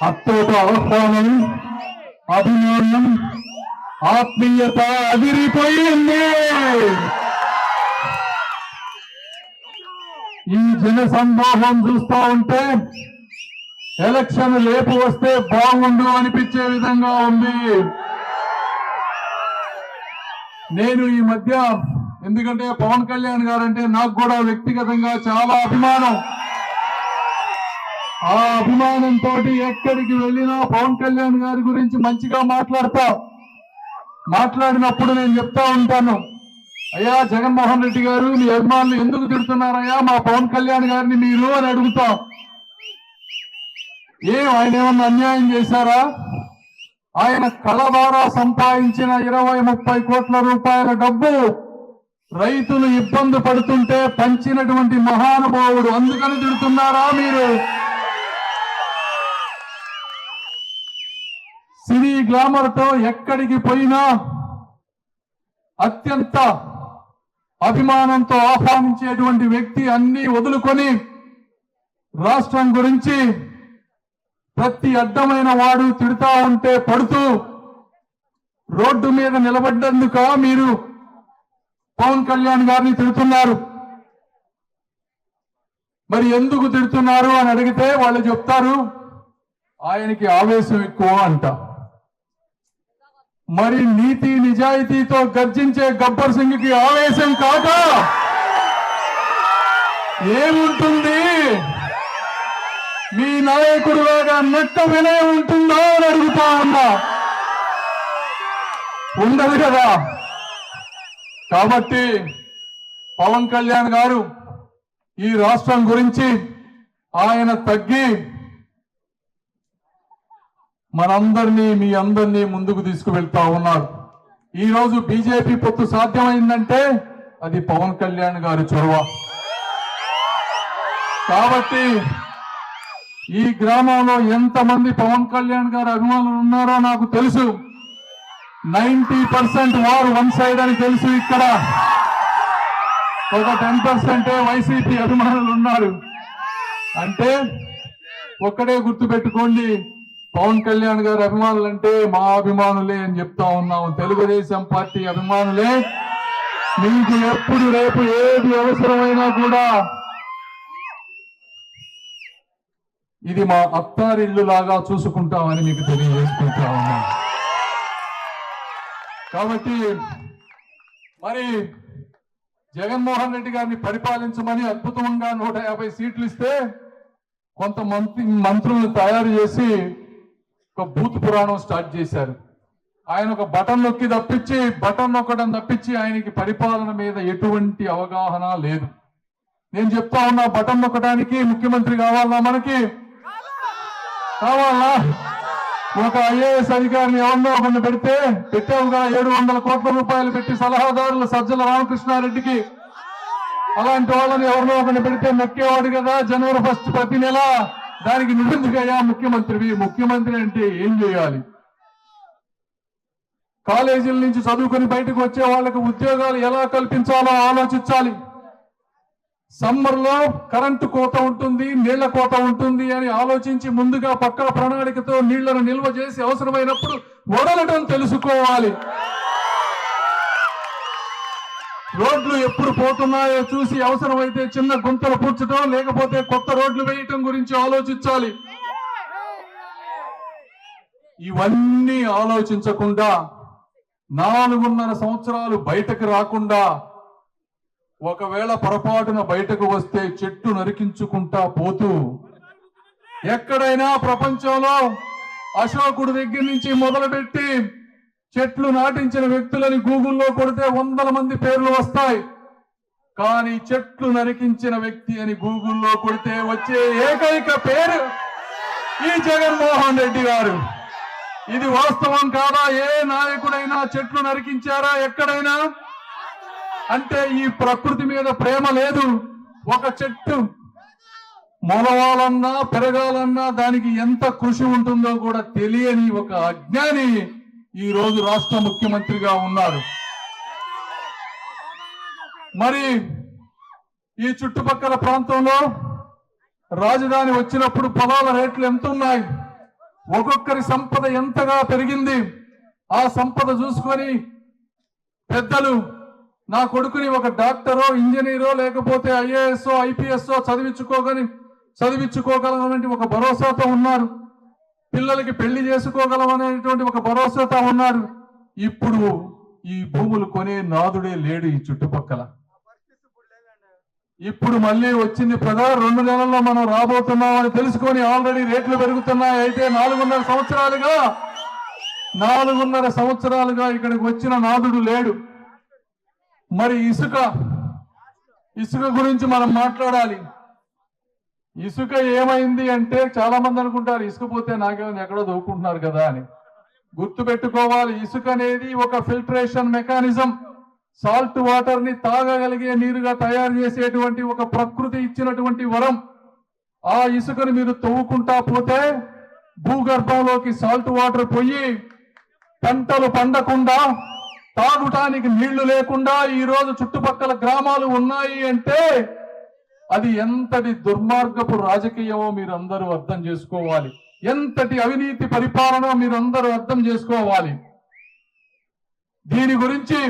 అత్యంత ఆహ్వానం, అభిమానం, ఆత్మీయత అదిరిపోయింది. ఈ జన సందోహం చూస్తా ఉంటే ఎలక్షన్ లేపు వస్తే బాగుండు అనిపించే విధంగా ఉంది. నేను ఈ మధ్య, ఎందుకంటే పవన్ కళ్యాణ్ గారంటే నాకు కూడా వ్యక్తిగతంగా చాలా అభిమానం. ఆ అభిమానంతో ఎక్కడికి వెళ్ళినా పవన్ కళ్యాణ్ గారి గురించి మంచిగా మాట్లాడినప్పుడు నేను చెప్తా ఉంటాను, అయ్యా జగన్మోహన్ రెడ్డి గారు, మీ అభిమానులు ఎందుకు తిడుతున్నారయ్యా మా పవన్ కళ్యాణ్ గారిని మీరు అని అడుగుతాం. ఆయన ఏమన్నా అన్యాయం చేశారా? ఆయన కళ ద్వారా సంపాదించిన 20-30 కోట్ల రూపాయల డబ్బు రైతులు ఇబ్బంది పడుతుంటే పంచినటువంటి మహానుభావుడు, అందుకని తిడుతున్నారా మీరు? సినీ గ్లామర్ తో ఎక్కడికి పోయినా అత్యంత అభిమానంతో ఆహ్వానించేటువంటి వ్యక్తి అన్ని వదులుకొని రాష్ట్రం గురించి ప్రతి అడ్డమైన వాడు తిడుతా ఉంటే పడుతూ రోడ్డు మీద నిలబడ్డందుక మీరు పవన్ కళ్యాణ్ గారిని తిడుతున్నారు? మరి ఎందుకు తిడుతున్నారు అని అడిగితే వాళ్ళు చెప్తారు, ఆయనకి ఆవేశం ఎక్కువ అంట. మరి నీతి నిజాయితీతో గర్జించే గబ్బర్ సింగ్ కి ఆవేశం కాక ఏముంటుంది? మీ నాయకుడు లాగా నట్ట వినయం ఉంటుందా అని అడుగుతా ఉన్నా. ఉండదు కదా. కాబట్టి పవన్ కళ్యాణ్ గారు ఈ రాష్ట్రం గురించి ఆయన తగ్గి మనందరినీ, మీ అందరినీ ముందుకు తీసుకువెళ్తా ఉన్నారు. ఈ రోజు బీజేపీ పొత్తు సాధ్యమైందంటే అది పవన్ కళ్యాణ్ గారి చొరవ. కాబట్టి ఈ గ్రామంలో ఎంతమంది పవన్ కళ్యాణ్ గారి అభిమానులు ఉన్నారో నాకు తెలుసు. 90% వారు వన్ సైడ్ అని తెలుసు. ఇక్కడ ఒక 10% వైసీపీ అభిమానులు ఉన్నారు. అంటే ఒక్కడే గుర్తుపెట్టుకోండి, పవన్ కళ్యాణ్ గారి అభిమానులు అంటే మా అభిమానులే అని చెప్తా ఉన్నాము. తెలుగుదేశం పార్టీ అభిమానులే. మీకు ఎప్పుడు రేపు ఏది అవసరమైనా కూడా ఇది మా అత్తారిల్లు లాగా చూసుకుంటామని మీకు తెలియజేసుకుంటా ఉన్నాం. కాబట్టి మరి జగన్మోహన్ రెడ్డి గారిని పరిపాలించమని అద్భుతంగా 150 సీట్లు ఇస్తే కొంత మంత్రులను తయారు చేసి ఒక బూత్ పురాణం స్టార్ట్ చేశారు. ఆయన ఒక బటన్ నొక్కడం తప్పించి ఆయనకి పరిపాలన మీద ఎటువంటి అవగాహన లేదు. నేను చెప్తా ఉన్నా, బటన్ నొక్కడానికి ముఖ్యమంత్రి కావాలా? మనకి కావాలా? ఒక ఐఏఎస్ అధికారిని ఎవరినో ఒకరిని పెట్టావుగా 700 కోట్ల రూపాయలు పెట్టి సలహాదారులు సజ్జల రామకృష్ణారెడ్డికి. అలాంటి వాళ్ళని ఎవరినో ఒకరిని పెడితే నొక్కేవాడు కదా జనవరి 1 ప్రతి నెల. దానికి నిజంగా ముఖ్యమంత్రి అంటే ఏం చేయాలి? కాలేజీల నుంచి చదువుకొని బయటకు వచ్చే వాళ్ళకి ఉద్యోగాలు ఎలా కల్పించాలో ఆలోచించాలి. సమ్మర్ లో కరెంటు కోత ఉంటుంది, నీళ్ల కోత ఉంటుంది అని ఆలోచించి ముందుగా పక్కా ప్రణాళికతో నీళ్లను నిల్వ చేసి అవసరమైనప్పుడు వదలడం తెలుసుకోవాలి. రోడ్లు ఎప్పుడు పోతున్నాయో చూసి అవసరమైతే చిన్న గుంతలు పూడ్చడం, లేకపోతే కొత్త రోడ్లు వేయటం గురించి ఆలోచించాలి. ఇవన్నీ ఆలోచించకుండా 4.5 సంవత్సరాలు బయటకు రాకుండా, ఒకవేళ పొరపాటున బయటకు వస్తే చెట్టు నరికించుకుంటా పోతూ, ఎక్కడైనా ప్రపంచంలో అశోకుడి దగ్గర నుంచి మొదలుపెట్టి చెట్లు నాటించిన వ్యక్తులని గూగుల్లో కొడితే 100 మంది పేర్లు వస్తాయి. కానీ చెట్లు నరికించిన వ్యక్తి అని గూగుల్లో కొడితే వచ్చే ఏకైక పేరు ఈ జగన్మోహన్ రెడ్డి గారు. ఇది వాస్తవం కాదా? ఏ నాయకుడైనా చెట్లు నరికించారా ఎక్కడైనా? అంటే ఈ ప్రకృతి మీద ప్రేమ లేదు. ఒక చెట్టు మొలవాలన్నా పెరగాలన్నా దానికి ఎంత కృషి ఉంటుందో కూడా తెలియని ఒక అజ్ఞాని ఈ రోజు రాష్ట్ర ముఖ్యమంత్రిగా ఉన్నారు. మరి ఈ చుట్టుపక్కల ప్రాంతంలో రాజధాని వచ్చినప్పుడు పొలాల రేట్లు ఎంత ఉన్నాయి? ఒక్కొక్కరి సంపద ఎంతగా పెరిగింది. ఆ సంపద చూసుకొని పెద్దలు నా కొడుకుని ఒక డాక్టరో ఇంజనీరో లేకపోతే ఐఏఎస్ ఐపీఎస్ చదివించుకోగలమనే ఒక భరోసాతో ఉన్నారు. పిల్లలకి పెళ్లి చేసుకోగలమనేటువంటి ఒక భరోసాతో ఉన్నారు. ఇప్పుడు ఈ భూములు కొనే నాదుడే లేడు ఈ చుట్టుపక్కల. ఇప్పుడు మళ్ళీ వచ్చింది 2 నెలల్లో మనం రాబోతున్నామని తెలుసుకొని ఆల్రెడీ రేట్లు పెరుగుతున్నాయి. అయితే 4.5 సంవత్సరాలుగా ఇక్కడికి వచ్చిన నాదుడు లేడు. మరి ఇసుక గురించి మనం మాట్లాడాలి. ఇసుక ఏమైంది అంటే చాలా మంది అనుకుంటారు ఇసుక పోతే నాకేమైనా ఎక్కడో దూకుంటున్నారు కదా అని. గుర్తు పెట్టుకోవాలి, ఇసుక అనేది ఒక ఫిల్టరేషన్ మెకానిజం. సాల్ట్ వాటర్ ని తాగగలిగే నీరుగా తయారు చేసేటువంటి ఒక ప్రకృతి ఇచ్చినటువంటి వరం. ఆ ఇసుకను మీరు తవ్వుకుంటా పోతే భూగర్భంలోకి సాల్ట్ వాటర్ పోయి పంటలు పండకుండా, తాగటానికి నీళ్లు లేకుండా ఈ రోజు చుట్టుపక్కల గ్రామాలు ఉన్నాయి అంటే అది ఎంతటి దుర్మార్గపు రాజకీయమో మీరు అందరూ అర్థం చేసుకోవాలి. ఎంతటి అవినీతి పరిపాలన మీరు అందరూ అర్థం చేసుకోవాలి. దీని గురించి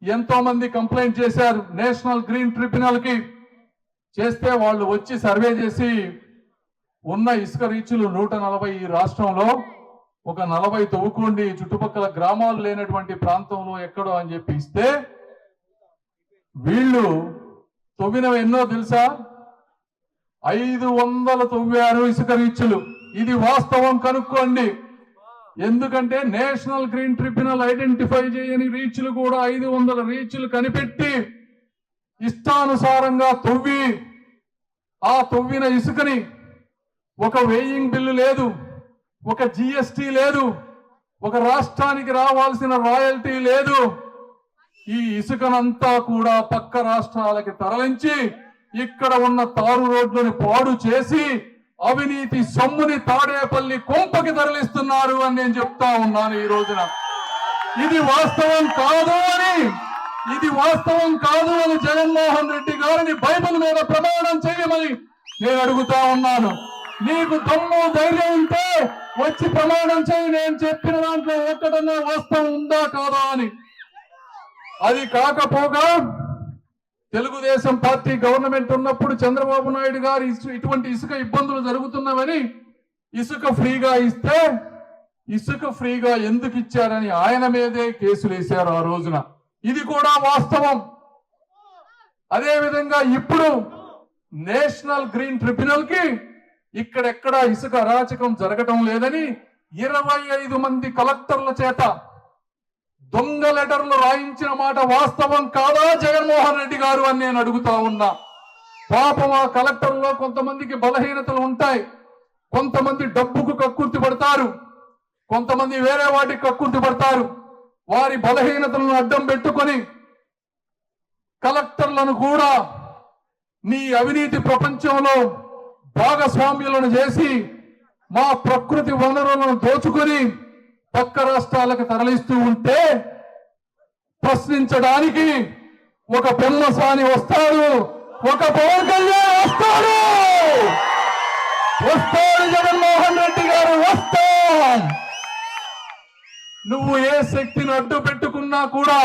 ఎంతో మంది కంప్లైంట్ చేశారు నేషనల్ గ్రీన్ ట్రిబ్యునల్ కి. చేస్తే వాళ్ళు వచ్చి సర్వే చేసి ఉన్న ఇసుక రీచులు 140 ఈ రాష్ట్రంలో ఒక 40 తవ్వుకోండి చుట్టుపక్కల గ్రామాలు లేనటువంటి ప్రాంతంలో ఎక్కడో అని చెప్పి ఇస్తే వీళ్ళు తవ్వినవి ఎన్నో తెలుసా? 500 తవ్వారు ఇసుక రీచులు. ఇది వాస్తవం, కనుక్కోండి. ఎందుకంటే నేషనల్ గ్రీన్ ట్రిబ్యునల్ ఐడెంటిఫై చేయని రీచ్లు కూడా 500 రీచ్లు కనిపెట్టి ఇష్టానుసారంగా తవ్వి ఆ తవ్విన ఇసుకని ఒక వేయింగ్ బిల్లు లేదు, ఒక జిఎస్టి లేదు, ఒక రాష్ట్రానికి రావాల్సిన రాయల్టీ లేదు. ఈ ఇసుకనంతా కూడా పక్క రాష్ట్రాలకి తరలించి ఇక్కడ ఉన్న తారు రోడ్లను పాడు చేసి అవినీతి సొమ్ముని తాడేపల్లి కొంపకి తరలిస్తున్నారు అని నేను చెప్తా ఉన్నాను ఈ రోజున. ఇది వాస్తవం కాదు అని జగన్మోహన్ రెడ్డి గారిని బైబిల్ మీద ప్రమాణం చేయమని నేను అడుగుతా ఉన్నాను. నీకు దమ్ము ధైర్యం ఉంటే వచ్చి ప్రమాణం చేయి, నేను చెప్పిన దాంట్లో ఒక్కటన్నా వాస్తవం ఉందా కాదా అని. అది కాకపోగా తెలుగుదేశం పార్టీ గవర్నమెంట్ ఉన్నప్పుడు చంద్రబాబు నాయుడు గారు ఇటువంటి ఇసుక ఇబ్బందులు జరుగుతున్నవని ఇసుక ఫ్రీగా ఇస్తే ఇసుక ఫ్రీగా ఎందుకు ఇచ్చారని ఆయన మీదే కేసులు వేశారు ఆ రోజున. ఇది కూడా వాస్తవం. అదే విధంగా ఇప్పుడు నేషనల్ గ్రీన్ ట్రిబ్యునల్ కి ఇక్కడెక్కడ ఇసుక అరాచకం జరగటం లేదని 25 మంది కలెక్టర్ల చేత దొంగ లెటర్లు రాయించిన మాట వాస్తవం కాదా జగన్మోహన్ రెడ్డి గారు అని నేను అడుగుతా ఉన్నా. పాపం ఆ కలెక్టర్లో కొంతమందికి బలహీనతలు ఉంటాయి. కొంతమంది డబ్బుకు కక్కుర్తి పడతారు, కొంతమంది వేరే వాటికి కక్కుర్తి పడతారు. వారి బలహీనతలను అడ్డం పెట్టుకొని కలెక్టర్లను కూడా నీ అవినీతి ప్రపంచంలో భాగస్వామ్యులను చేసి మా ప్రకృతి వనరులను దోచుకొని పక్క రాష్ట్రాలకు తరలిస్తూ ఉంటే ప్రశ్నించడానికి ఒక పెమ్మసాని వస్తాడు, ఒక పవన్ కళ్యాణ్ వస్తాడు, జగన్మోహన్ రెడ్డి గారు వస్తాం. నువ్వు ఏ శక్తిని అడ్డు పెట్టుకున్నా కూడా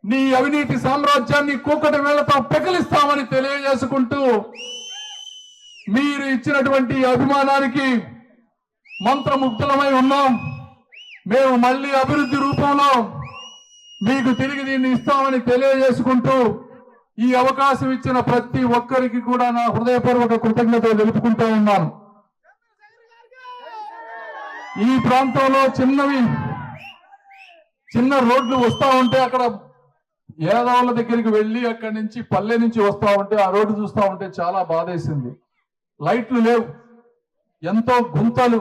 నీ అవినీతి సామ్రాజ్యాన్ని కూకటి వేళ్లతో పెకిలిస్తామని తెలియజేసుకుంటూ మీరు ఇచ్చినటువంటి అభిమానానికి మంత్రముగ్ధులమై ఉన్నాం. మేము మళ్ళీ అభివృద్ధి రూపంలో మీకు తిరిగి దీన్ని ఇస్తామని తెలియజేసుకుంటూ ఈ అవకాశం ఇచ్చిన ప్రతి ఒక్కరికి కూడా నా హృదయపూర్వక కృతజ్ఞతలు తెలుపుకుంటూ ఉన్నాను. ఈ ప్రాంతంలో చిన్న రోడ్లు వస్తా ఉంటే అక్కడ ఏదవాళ్ళ దగ్గరికి వెళ్ళి అక్కడి నుంచి పల్లె నుంచి వస్తా ఉంటే ఆ రోడ్డు చూస్తా ఉంటే చాలా బాధేసింది. లైట్లు లేవు, ఎంతో గుంతలు.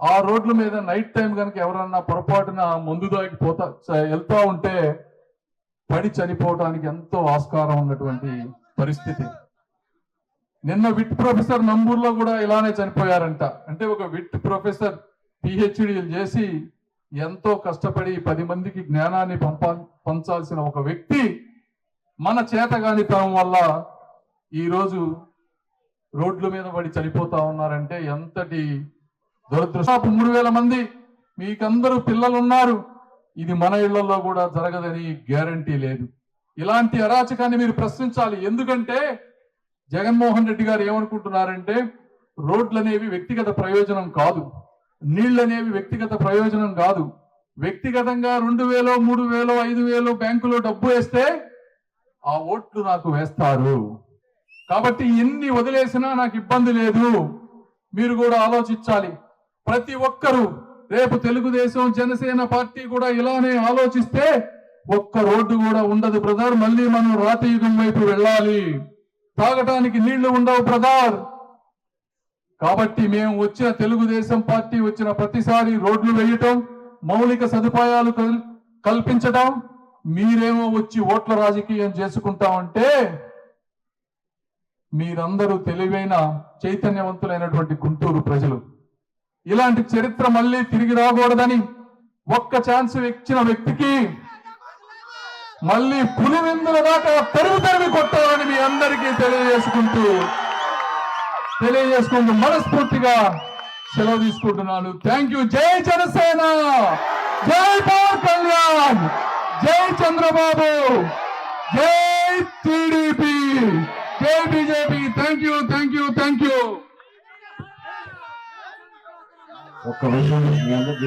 ఆ రోడ్ల మీద నైట్ టైం కనుక ఎవరన్నా పొరపాటున ముందు దాకి వెళ్తా ఉంటే పడి చనిపోవడానికి ఎంతో ఆస్కారం ఉన్నటువంటి పరిస్థితి. నిన్న విట్ ప్రొఫెసర్ నంబూర్లో కూడా ఇలానే చనిపోయారంట. అంటే ఒక విట్ ప్రొఫెసర్ పిహెచ్డీలు చేసి ఎంతో కష్టపడి 10 మందికి జ్ఞానాన్ని పంచాల్సిన ఒక వ్యక్తి మన చేతగానితనం వల్ల ఈరోజు రోడ్ల మీద పడి చనిపోతా ఉన్నారంటే ఎంతటి దురదృష్టపు 3,000 మంది మీకందరూ పిల్లలు ఉన్నారు. ఇది మన ఇళ్లలో కూడా జరగదని గ్యారంటీ లేదు. ఇలాంటి అరాచకాన్ని మీరు ప్రశ్నించాలి. ఎందుకంటే జగన్మోహన్ రెడ్డి గారు ఏమనుకుంటున్నారంటే రోడ్లు అనేవి వ్యక్తిగత ప్రయోజనం కాదు, నీళ్ళు అనేవి వ్యక్తిగత ప్రయోజనం కాదు. వ్యక్తిగతంగా 2,000, 3,000, 5,000 బ్యాంకులో డబ్బు వేస్తే ఆ ఓట్లు నాకు వేస్తారు. కాబట్టి ఎన్ని వదిలేసినా నాకు ఇబ్బంది లేదు. మీరు కూడా ఆలోచించాలి. ప్రతి ఒక్కరూ రేపు తెలుగుదేశం, జనసేన పార్టీ కూడా ఇలానే ఆలోచిస్తే ఒక్క రోడ్డు కూడా ఉండదు బ్రదర్. మళ్ళీ మనం రాతి యుగం వైపు వెళ్ళాలి. తాగటానికి నీళ్లు ఉండవు బ్రదర్. కాబట్టి మేము వచ్చిన తెలుగుదేశం పార్టీ వచ్చిన ప్రతిసారి రోడ్లు వేయటం, మౌలిక సదుపాయాలు కల్పించడం, మీరేమో వచ్చి ఓట్ల రాజకీయం చేసుకుంటామంటే మీరందరూ తెలివైన చైతన్యవంతులైనటువంటి గుంటూరు ప్రజలు. ఇలాంటి చరిత్ర మళ్ళీ తిరిగి రాకూడదని ఒక్క ఛాన్స్ ఇచ్చిన వ్యక్తికి మళ్ళీ పులివెందుల దాకా తరిమి కొట్టాలని మీ అందరికీ తెలియజేసుకుంటూ మనస్ఫూర్తిగా సెలవు తీసుకుంటున్నాను. Thank you. జై జనసేన, జై పవన్ కళ్యాణ్, జై చంద్రబాబు, జై టీడీపీ, జై BJP. Thank you, thank you, thank you. ఒక్క విషయం